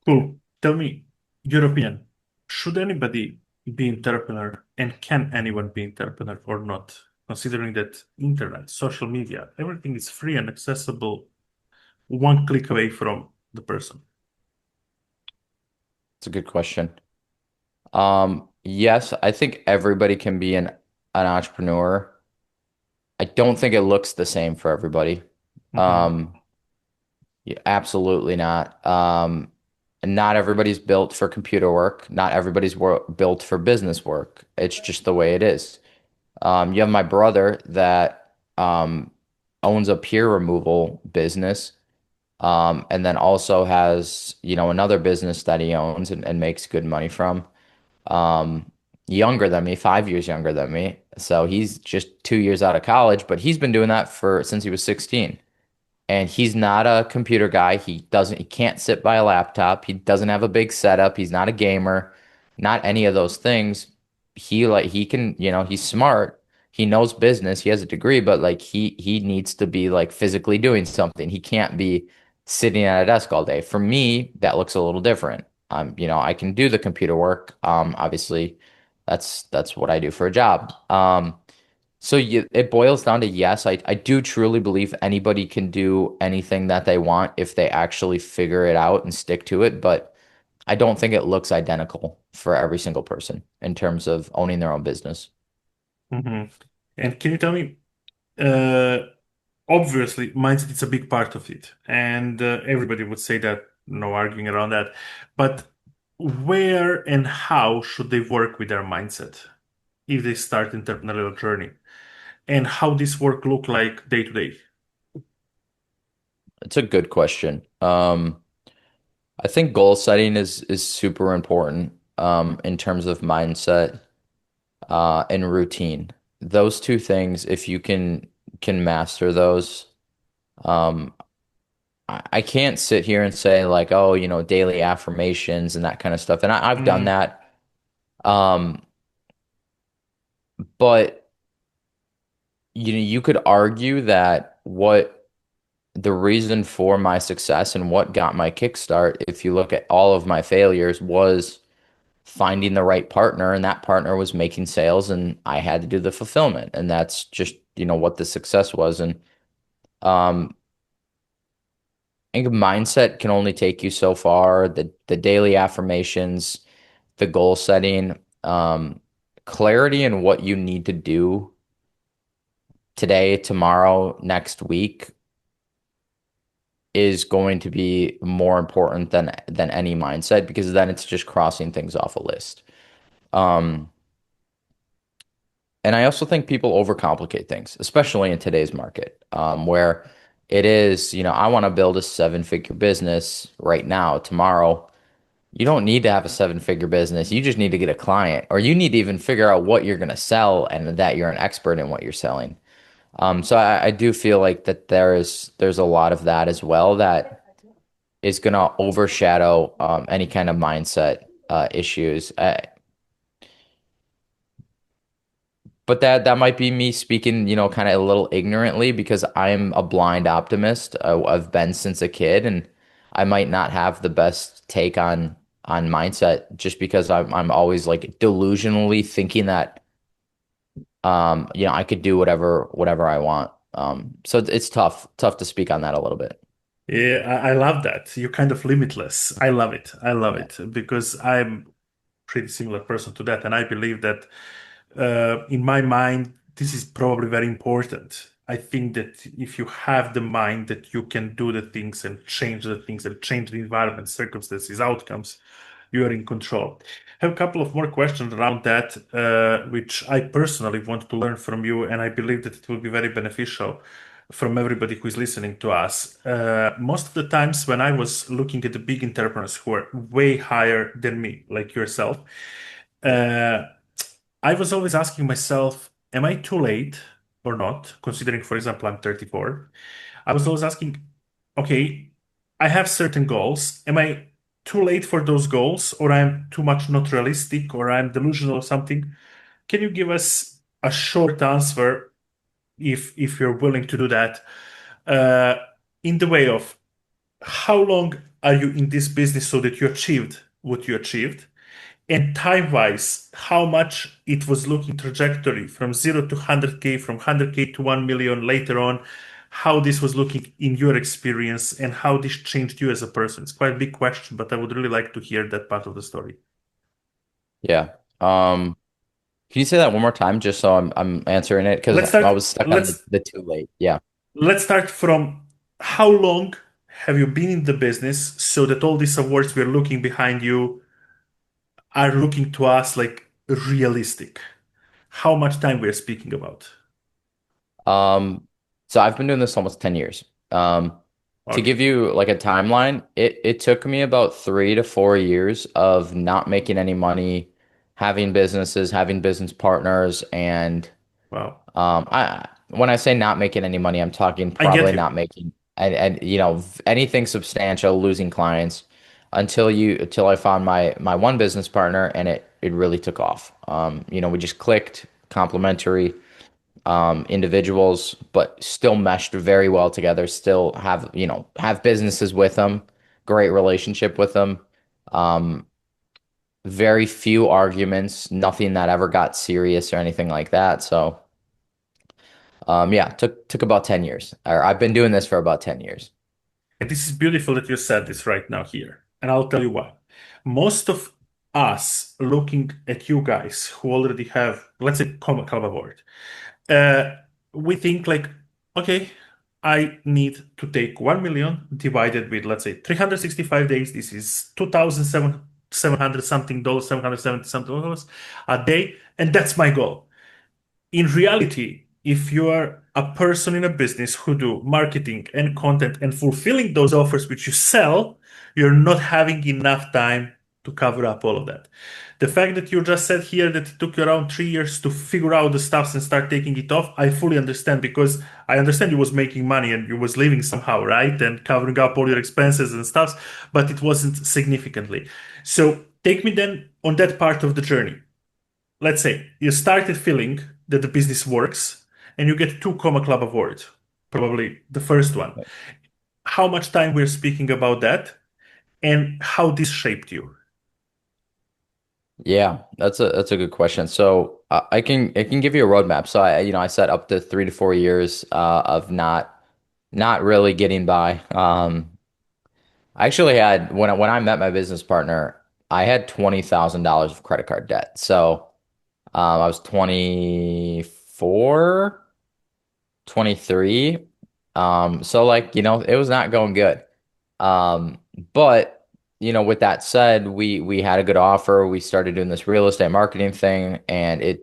Cool. Tell me your opinion. Should anybody be entrepreneur and can anyone be entrepreneur or not? Considering that internet, social media, everything is free and accessible one click away from the person. It's a good question. Yes, I think everybody can be an entrepreneur. I don't think it looks the same for everybody. Mhm. Um, Yeah, absolutely not. Not everybody's built for computer work. Not everybody's built for business work. It's just the way it is. You have my brother that owns a peer removal business, And then also has, another business that he owns and makes good money from. Um, Younger than me, 5 years younger than me. So he's just 2 years out of college, but he's been doing that for since he was 16. And he's not a computer guy. He can't sit by a laptop. He doesn't have a big setup. He's not a gamer, not any of those things. He can, he's smart. He knows business. He has a degree, but like he needs to be like physically doing something. He can't be sitting at a desk all day. For me, that looks a little different. I can do the computer work. Obviously, that's what I do for a job. It boils down to yes, I do truly believe anybody can do anything that they want if they actually figure it out and stick to it, but I don't think it looks identical for every single person in terms of owning their own business. Hmm. And can you tell me, uh, obviously, mindset is a big part of it, and everybody would say that, no arguing around that. But where and how should they work with their mindset if they start entrepreneurial journey, and how this work look like day to day? It's a good question. I think goal setting is super important in terms of mindset and routine. Those two things, if you can master those, um, I can't sit here and say like, oh, daily affirmations and that kind of stuff. And I've done Mm, that. Um, but you could argue that what the reason for my success and what got my kickstart, if you look at all of my failures, was finding the right partner, and that partner was making sales, and I had to do the fulfillment, and that's just, what the success was. And um, I think mindset can only take you so far. The daily affirmations, the goal setting, clarity in what you need to do today, tomorrow, next week is going to be more important than any mindset, because then it's just crossing things off a list. Um, and I also think people overcomplicate things, especially in today's market, where it is, I want to build a seven-figure business right now, tomorrow. You don't need to have a seven-figure business. You just need to get a client, or you need to even figure out what you're going to sell and that you're an expert in what you're selling. So I do feel like that there's a lot of that as well that is going to overshadow any kind of mindset issues. But that might be me speaking, kind of a little ignorantly, because I'm a blind optimist. I've been since a kid, and I might not have the best take on mindset just because I'm always like delusionally thinking that I could do whatever I want. So it's tough to speak on that a little bit. yeah, I love that. You're kind of limitless. I love it. I love Yeah. it because I'm pretty similar person to that, and I believe that in my mind, this is probably very important. I think that if you have the mind that you can do the things and change the environment, circumstances, outcomes, you are in control. I have a couple of more questions around that, which I personally want to learn from you, and I believe that it will be very beneficial from everybody who is listening to us. Most of the times when I was looking at the big entrepreneurs who are way higher than me, like yourself, uh, I was always asking myself, am I too late or not? Considering, for example, I'm 34. I was always asking, okay, I have certain goals. Am I too late for those goals, or I'm too much not realistic, or I'm delusional or something? Can you give us a short answer if you're willing to do that? Uh, in the way of how long are you in this business so that you achieved what you achieved? And time-wise, how much it was looking trajectory from 0 to 100K, from 100K to 1 million later on, how this was looking in your experience and how this changed you as a person. It's quite a big question, but I would really like to hear that part of the story. Yeah. Can you say that one more time just so I'm answering it? Because Let's I start. was stuck on the, Let's the too late. Yeah. let's start from how long have you been in the business so that all these awards we're looking behind you are looking to us like realistic? How much time we're speaking about? Um, so I've been doing this almost 10 years. To Okay. give you like a timeline, it took me about 3 to 4 years of not making any money, having businesses, having business partners, and Wow. I when I say not making any money, I'm talking I get probably you. not making and anything substantial, losing clients until I found my one business partner and it really took off. We just clicked, complementary individuals, but still meshed very well together. Still have businesses with them, great relationship with them. Um, Very few arguments, nothing that ever got serious or anything like that. So. Yeah, took about 10 years. Or I've been doing this for about 10 years. And this is beautiful that you said this right now here. And I'll tell you why. Most of us looking at you guys who already have, let's say, common board, uh, we think like, okay, I need to take 1 million divided with, let's say, 365 days. This is 2,700 something dollars, 770 something dollars a day. And that's my goal. In reality, if you are a person in a business who do marketing and content and fulfilling those offers which you sell, you're not having enough time to cover up all of that. The fact that you just said here that it took you around 3 years to figure out the stuffs and start taking it off, I fully understand because I understand you was making money and you was living somehow, right? And covering up all your expenses and stuffs, but it wasn't significantly. So take me then on that part of the journey. Let's say you started feeling that the business works and you get two Comma Club awards, probably the first one. How much time we're speaking about that and how this shaped you? Yeah, that's a good question. So I can give you a roadmap. So I set up to 3 to 4 years of not really getting by. I actually had when I met my business partner, I had $20,000 of credit card debt. So I was 24, 23. So like, it was not going good. Um, but with that said, we had a good offer. We started doing this real estate marketing thing, and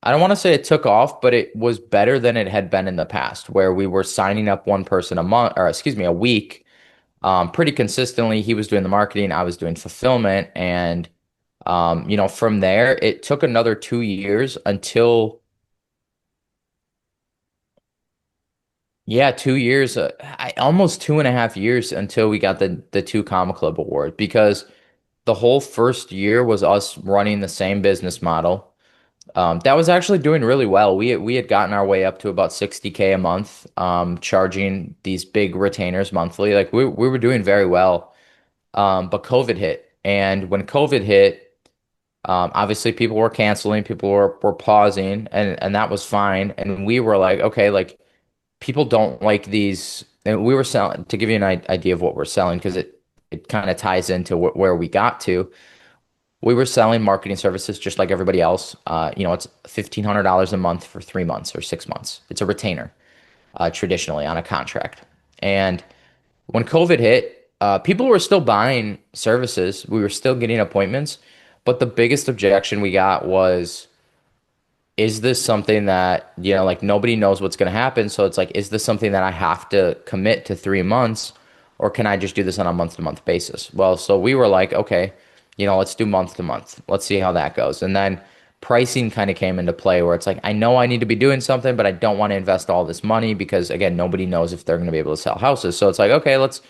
I don't want to say it took off, but it was better than it had been in the past, where we were signing up one person a month, or excuse me, a week, pretty consistently. He was doing the marketing, I was doing fulfillment, and from there, it took another 2 years until. Yeah, 2 years, almost 2.5 years until we got the two Comma Club award because the whole first year was us running the same business model. That was actually doing really well. We had gotten our way up to about 60K a month, charging these big retainers monthly. Like we were doing very well. But COVID hit, and when COVID hit, obviously people were canceling, people were pausing, and that was fine. And we were like, okay, like people don't like these. And we were selling to give you an idea of what we're selling because it kind of ties into where we got to. We were selling marketing services just like everybody else. It's $1,500 a month for 3 months or 6 months. It's a retainer, traditionally on a contract. And when COVID hit, people were still buying services. We were still getting appointments, but the biggest objection we got was, is this something that, like nobody knows what's going to happen? So it's like, is this something that I have to commit to 3 months or can I just do this on a month to month basis? Well, so we were like, okay, let's do month to month. Let's see how that goes. And then pricing kind of came into play where it's like, I know I need to be doing something, but I don't want to invest all this money because again, nobody knows if they're going to be able to sell houses. So it's like, okay, let's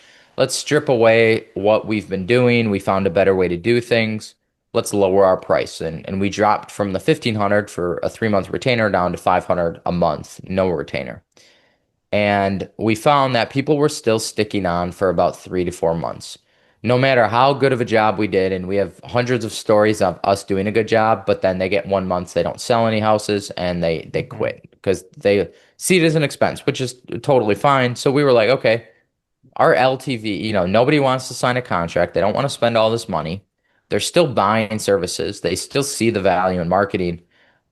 strip away what we've been doing. We found a better way to do things. Let's lower our price. And we dropped from the 1,500 for a 3 month retainer down to 500 a month, no retainer. And we found that people were still sticking on for about 3 to 4 months. No matter how good of a job we did, and we have hundreds of stories of us doing a good job, but then they get 1 month, they don't sell any houses and they Mhm. quit because they see it as an expense, which is totally fine. So we were like, okay, our LTV, nobody wants to sign a contract. They don't want to spend all this money. They're still buying services. They still see the value in marketing.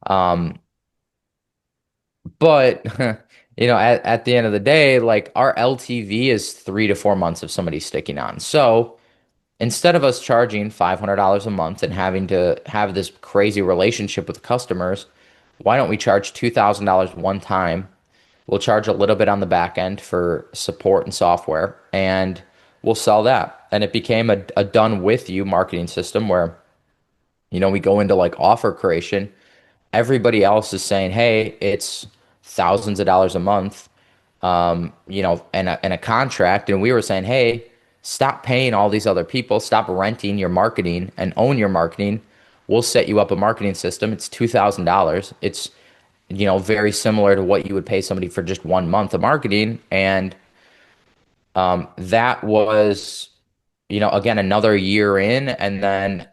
Um, but at the end of the day, like our LTV is 3 to 4 months of somebody sticking on. So instead of us charging $500 a month and having to have this crazy relationship with customers, why don't we charge $2,000 one time? We'll charge a little bit on the back end for support and software, and we'll sell that. And it became a done with you marketing system where, we go into like offer creation. Everybody else is saying, hey, it's thousands of dollars a month, and a contract. And we were saying, hey, stop paying all these other people, stop renting your marketing and own your marketing. We'll set you up a marketing system. It's $2,000. It's, very similar to what you would pay somebody for just 1 month of marketing. And that was, again, another year in. And then,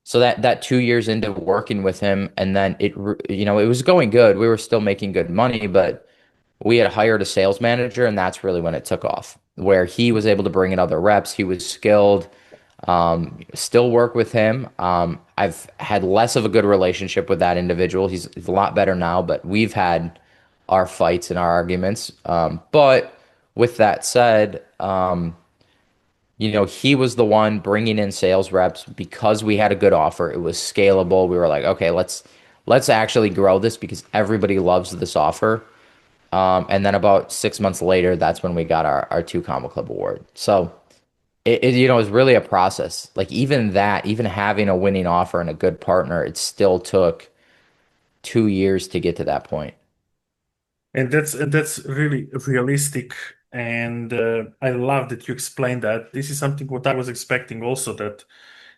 so that 2 years into working with him, and then it was going good. We were still making good money, but we had hired a sales manager, and that's really when it took off, where he was able to bring in other reps. He was skilled. Still work with him. I've had less of a good relationship with that individual. He's a lot better now, but we've had our fights and our arguments. But with that said, he was the one bringing in sales reps because we had a good offer. It was scalable. We were like, okay, let's actually grow this because everybody loves this offer. And then about 6 months later, that's when we got our two Combo Club award. So it was really a process. Like even that, even having a winning offer and a good partner, it still took 2 years to get to that point. And that's really realistic. And I love that you explained that. This is something what I was expecting also, that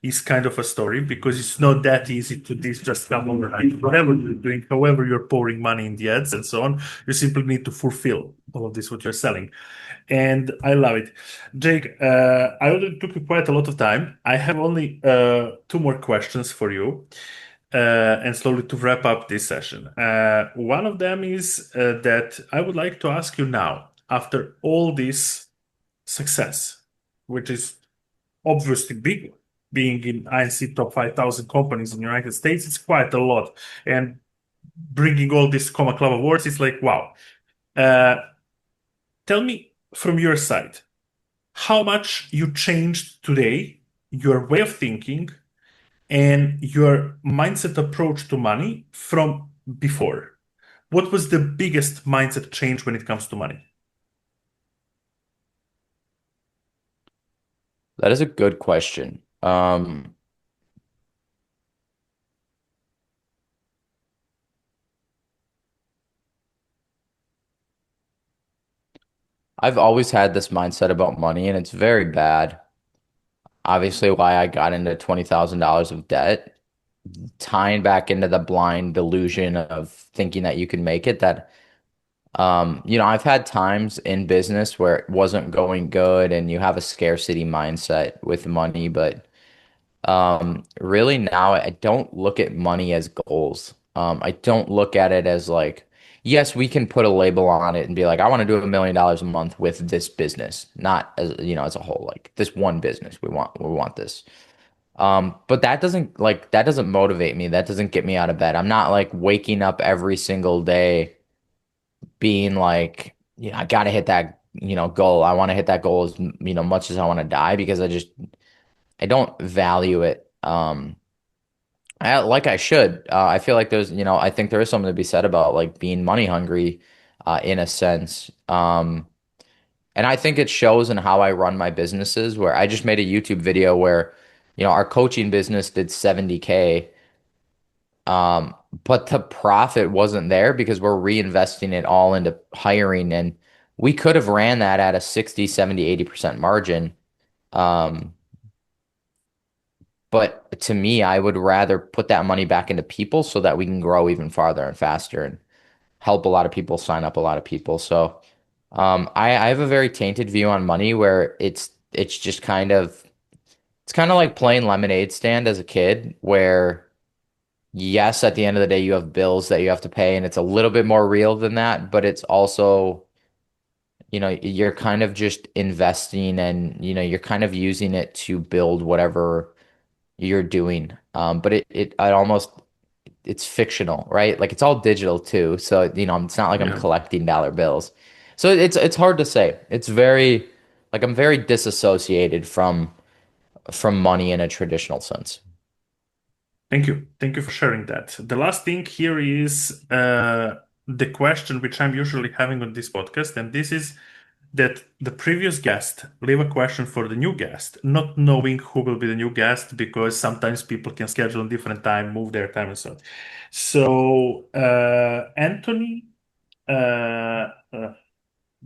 is kind of a story, because it's not that easy to this just come overnight. Whatever you're doing, however you're pouring money in the ads and so on, you simply need to fulfill all of this what you're selling. And I love it. Jake, I already took you quite a lot of time. I have only two more questions for you, and slowly to wrap up this session. One of them is that I would like to ask you now, after all this success, which is obviously big, being in INC top 5,000 companies in the United States, it's quite a lot. And bringing all these Comma Club awards, it's like, wow. Uh, Tell me from your side, how much you changed today, your way of thinking, and your mindset approach to money from before. What was the biggest mindset change when it comes to money? That is a good question. I've always had this mindset about money, and it's very bad. Obviously, why I got into $20,000 of debt, tying back into the blind delusion of thinking that you can make it. I've had times in business where it wasn't going good and you have a scarcity mindset with money, but really now I don't look at money as goals. I don't look at it as like, yes, we can put a label on it and be like, I want to do $1 million a month with this business, not as, as a whole, like this one business. We want this. But that doesn't motivate me. That doesn't get me out of bed. I'm not like waking up every single day being like, I gotta hit that, goal. I want to hit that goal as, much as I want to die because I don't value it. Like I should. I feel like I think there is something to be said about like being money hungry, in a sense. And I think it shows in how I run my businesses, where I just made a YouTube video where, our coaching business did 70K. But the profit wasn't there because we're reinvesting it all into hiring, and we could have ran that at a 60, 70, 80% margin. Um, but to me, I would rather put that money back into people so that we can grow even farther and faster and help a lot of people, sign up a lot of people. So I have a very tainted view on money where it's just kind of like playing lemonade stand as a kid, where yes, at the end of the day, you have bills that you have to pay, and it's a little bit more real than that, but it's also, you're kind of just investing, and, you're kind of using it to build whatever you're doing. But it's fictional, right? Like it's all digital too. So, it's not like I'm Yeah. collecting dollar bills. So it's hard to say. It's very, like I'm very disassociated from money in a traditional sense. Thank you. Thank you for sharing that. The last thing here is the question which I'm usually having on this podcast, and this is that the previous guest leave a question for the new guest, not knowing who will be the new guest, because sometimes people can schedule a different time, move their time, and so on. So, Anthony, uh, uh,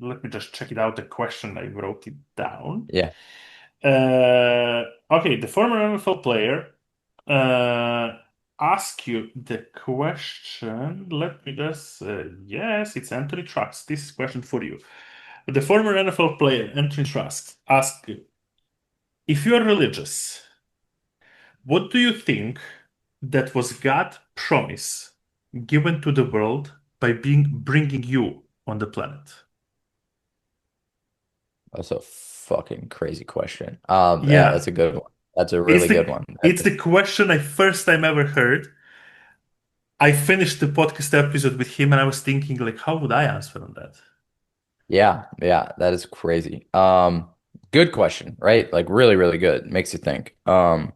let me just check it out. The question, I wrote it down. Yeah. Okay, the former NFL player uh, ask you the question. Let me just, yes, it's Anthony Trucks. This is a question for you. The former NFL player, Anthony Trucks, asked you, if you are religious, what do you think that was God promise given to the world by bringing you on the planet? That's a fucking crazy question. Yeah, Yeah, that's a good one. That's a it's really good the one. it's the question I first time ever heard. I finished the podcast episode with him and I was thinking like, how would I answer on that? Yeah, yeah, that is crazy. Good question, right? Like really, really good. Makes you think. Um,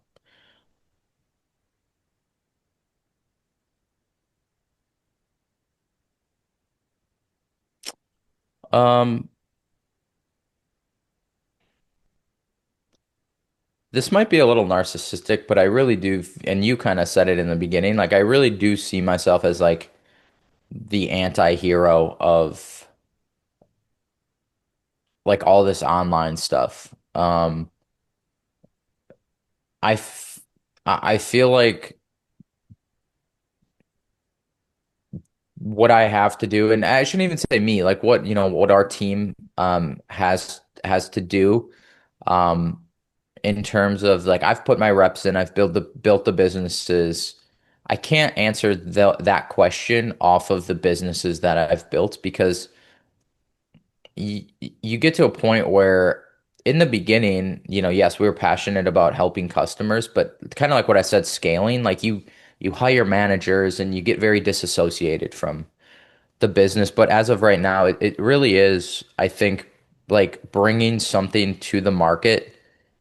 this might be a little narcissistic, but I really do, and you kind of said it in the beginning, like I really do see myself as like the anti-hero of like all this online stuff. I f I feel like what I have to do, and I shouldn't even say me, like what, what our team has to do um in terms of like I've put my reps in, I've built the businesses. I can't answer that question off of the businesses that I've built because you get to a point where in the beginning, yes, we were passionate about helping customers, but kind of like what I said, scaling, like you hire managers and you get very disassociated from the business. But as of right now, it really is, I think, like bringing something to the market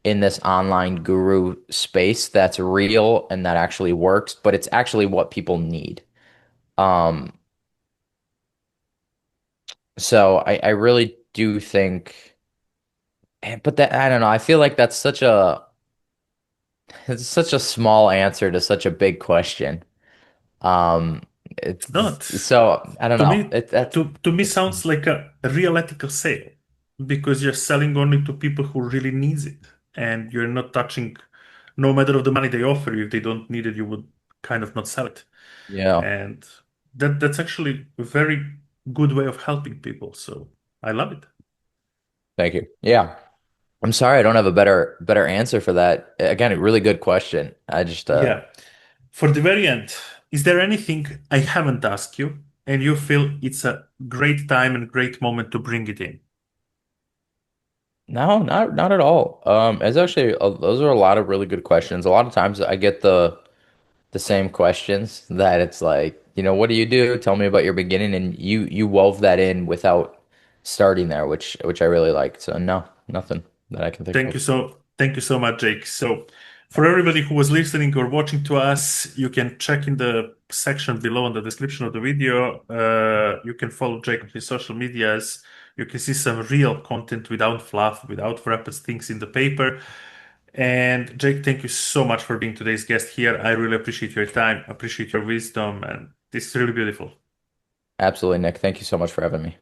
in this online guru space that's real and that actually works, but it's actually what people need. Um, so I really do think, but that I don't know. I feel like it's such a small answer to such a big question. Um, Not so I don't to know. me to me It's sounds like a real ethical sale because you're selling only to people who really needs it and you're not touching no matter of the money they offer you if they don't need it you would kind of not sell it yeah. and that's actually a very good way of helping people so I love it. Thank you. Yeah. I'm sorry, I don't have a better answer for that. Again, a really good question. I just Yeah, for the very end, is there anything I haven't asked you and you feel it's a great time and great moment to bring it in? no, not at all. It's actually those are a lot of really good questions. A lot of times I get the same questions that it's like, what do you do? Tell me about your beginning, and you wove that in without starting there, which I really like. So no, nothing that I can think of. Thank you so much, Jake. So for everybody who was listening or watching to us, you can check in the section below in the description of the video. You can follow Jake on his social medias. You can see some real content without fluff, without wrapped things in the paper. And Jake, thank you so much for being today's guest here. I really appreciate your time, appreciate your wisdom, and this is really beautiful. Absolutely, Nick. Thank you so much for having me.